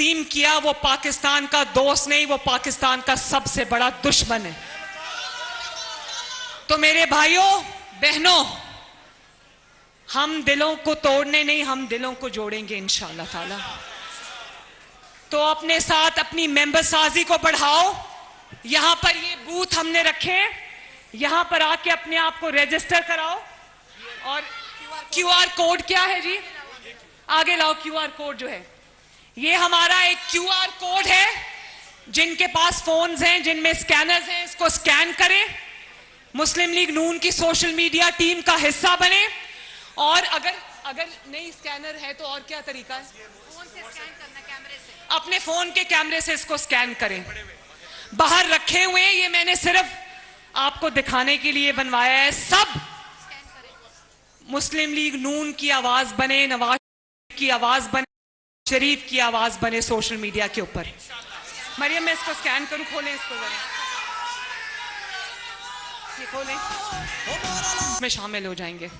तकसीम किया वो पाकिस्तान का दोस्त नहीं, वो पाकिस्तान का सबसे बड़ा दुश्मन है। तो मेरे भाइयों बहनों, हम दिलों को तोड़ने नहीं, हम दिलों को जोड़ेंगे इंशाअल्लाह ताला। तो अपने साथ अपनी मेंबर साजी को बढ़ाओ। यहां पर ये बूथ हमने रखे हैं, यहां पर आके अपने आप को रजिस्टर कराओ। और क्यूआर कोड क्या है जी? आगे लाओ क्यूआर कोड जो है, ये हमारा एक क्यूआर कोड है। जिनके पास फोन्स हैं, जिनमें स्कैनर्स हैं, इसको स्कैन करें, मुस्लिम लीग नून की सोशल मीडिया टीम का हिस्सा बने। और अगर नहीं स्कैनर है तो और क्या तरीका है? फोन से स्कैन करना, कैमरे से, अपने फोन के कैमरे से इसको स्कैन करें। बाहर रखे हुए हैं, ये मैंने सिर्फ आपको दिखाने के लिए बनवाया है। सब मुस्लिम लीग नून की आवाज बने, नवाज की आवाज बने, शरीफ की आवाज बने सोशल मीडिया के ऊपर। मरियम मैं इसको स्कैन करूं, खोलें इसको जरा, ये खोलें, इसमें शामिल हो जाएंगे।